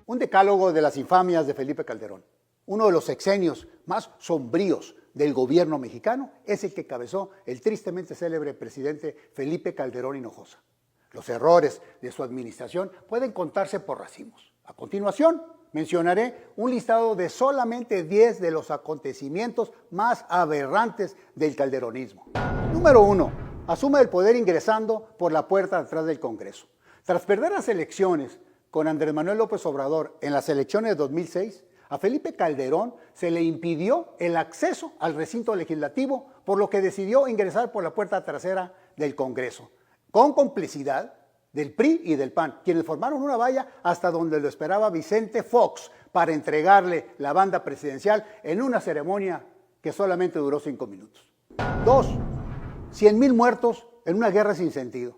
Un decálogo de las infamias de Felipe Calderón. Uno de los sexenios más sombríos del gobierno mexicano es el que cabezó el tristemente célebre presidente Felipe Calderón Hinojosa. Los errores de su administración pueden contarse por racimos. A continuación, mencionaré un listado de solamente 10 de los acontecimientos más aberrantes del calderonismo. Número 1. Asume el poder ingresando por la puerta de atrás del Congreso. Tras perder las elecciones con Andrés Manuel López Obrador en las elecciones de 2006, a Felipe Calderón se le impidió el acceso al recinto legislativo, por lo que decidió ingresar por la puerta trasera del Congreso, con complicidad del PRI y del PAN, quienes formaron una valla hasta donde lo esperaba Vicente Fox para entregarle la banda presidencial en una ceremonia que solamente duró 5 minutos. 2. 100,000 muertos en una guerra sin sentido.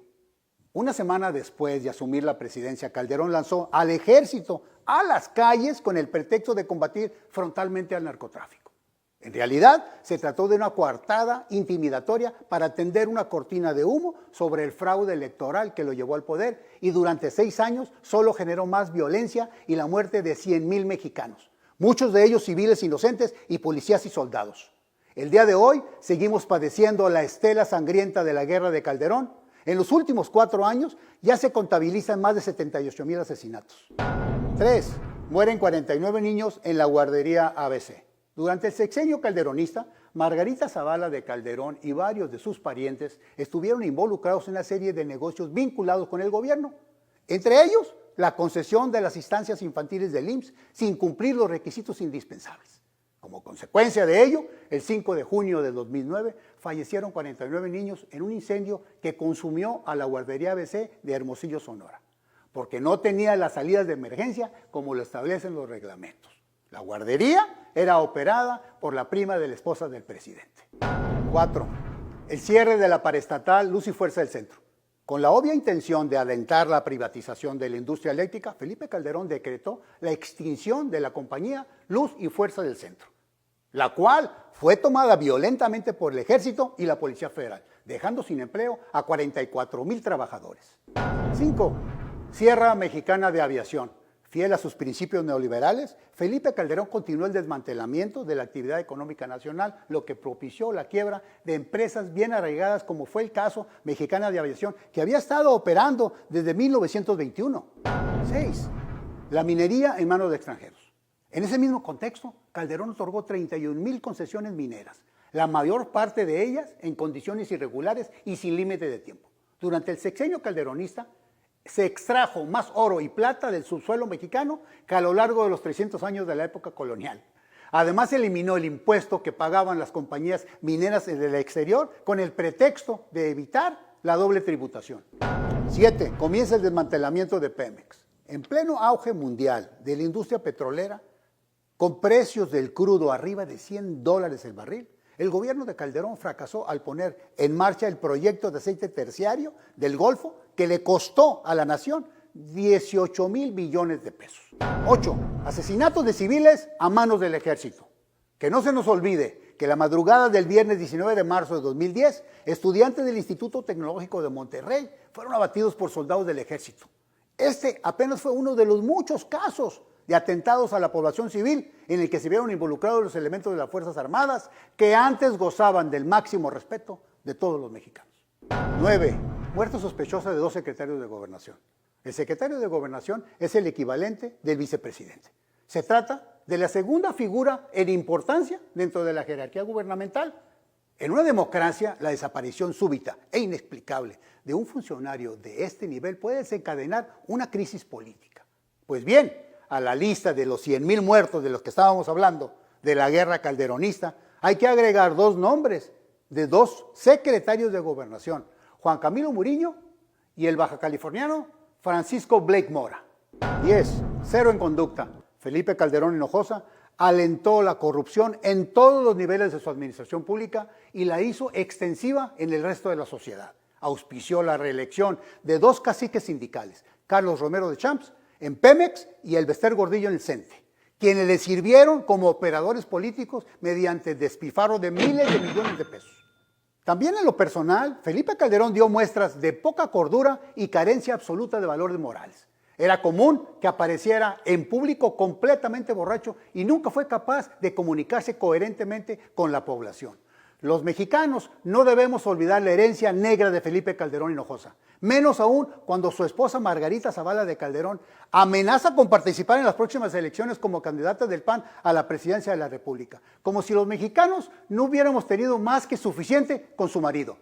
Una semana después de asumir la presidencia, Calderón lanzó al ejército a las calles con el pretexto de combatir frontalmente al narcotráfico. En realidad, se trató de una coartada intimidatoria para tender una cortina de humo sobre el fraude electoral que lo llevó al poder y durante 6 años solo generó más violencia y la muerte de 100,000 mexicanos, muchos de ellos civiles inocentes y policías y soldados. El día de hoy seguimos padeciendo la estela sangrienta de la guerra de Calderón. En los últimos 4 años ya se contabilizan más de 78,000 asesinatos. 3. Mueren 49 niños en la guardería ABC. Durante el sexenio calderonista, Margarita Zavala de Calderón y varios de sus parientes estuvieron involucrados en una serie de negocios vinculados con el gobierno. Entre ellos, la concesión de las instancias infantiles del IMSS sin cumplir los requisitos indispensables. Como consecuencia de ello, el 5 de junio de 2009 fallecieron 49 niños en un incendio que consumió a la guardería ABC de Hermosillo, Sonora, porque no tenía las salidas de emergencia como lo establecen los reglamentos. La guardería era operada por la prima de la esposa del presidente. 4. El cierre de la paraestatal Luz y Fuerza del Centro. Con la obvia intención de alentar la privatización de la industria eléctrica, Felipe Calderón decretó la extinción de la compañía Luz y Fuerza del Centro, la cual fue tomada violentamente por el Ejército y la Policía Federal, dejando sin empleo a 44,000 trabajadores. 5. Sierra Mexicana de Aviación. Fiel a sus principios neoliberales, Felipe Calderón continuó el desmantelamiento de la actividad económica nacional, lo que propició la quiebra de empresas bien arraigadas, como fue el caso Mexicana de Aviación, que había estado operando desde 1921. 6. La minería en manos de extranjeros. En ese mismo contexto, Calderón otorgó 31,000 concesiones mineras, la mayor parte de ellas en condiciones irregulares y sin límite de tiempo. Durante el sexenio calderonista, se extrajo más oro y plata del subsuelo mexicano que a lo largo de los 300 años de la época colonial. Además, eliminó el impuesto que pagaban las compañías mineras del exterior con el pretexto de evitar la doble tributación. 7. Comienza el desmantelamiento de Pemex. En pleno auge mundial de la industria petrolera, con precios del crudo arriba de $100 el barril, el gobierno de Calderón fracasó al poner en marcha el proyecto de aceite terciario del Golfo, que le costó a la nación 18,000 billones de pesos. 8. Asesinatos de civiles a manos del ejército. Que no se nos olvide que la madrugada del viernes 19 de marzo de 2010, estudiantes del Instituto Tecnológico de Monterrey fueron abatidos por soldados del ejército. Este apenas fue uno de los muchos casos de atentados a la población civil en el que se vieron involucrados los elementos de las Fuerzas Armadas que antes gozaban del máximo respeto de todos los mexicanos. 9. Muerte sospechosa de 2 secretarios de Gobernación. El secretario de Gobernación es el equivalente del vicepresidente. Se trata de la segunda figura en importancia dentro de la jerarquía gubernamental. En una democracia, la desaparición súbita e inexplicable de un funcionario de este nivel puede desencadenar una crisis política. Pues bien, a la lista de los 100,000 muertos de los que estábamos hablando de la guerra calderonista, hay que agregar 2 nombres de 2 secretarios de Gobernación, Juan Camilo Muriño y el bajacaliforniano Francisco Blake Mora. 10. Cero en conducta. Felipe Calderón Hinojosa alentó la corrupción en todos los niveles de su administración pública y la hizo extensiva en el resto de la sociedad. Auspició la reelección de 2 caciques sindicales, Carlos Romero de Champs en Pemex y Elbester Gordillo en el CENTE, quienes le sirvieron como operadores políticos mediante el despilfarro de miles de millones de pesos. También en lo personal, Felipe Calderón dio muestras de poca cordura y carencia absoluta de valores morales. Era común que apareciera en público completamente borracho y nunca fue capaz de comunicarse coherentemente con la población. Los mexicanos no debemos olvidar la herencia negra de Felipe Calderón Hinojosa, menos aún cuando su esposa Margarita Zavala de Calderón amenaza con participar en las próximas elecciones como candidata del PAN a la presidencia de la República, como si los mexicanos no hubiéramos tenido más que suficiente con su marido.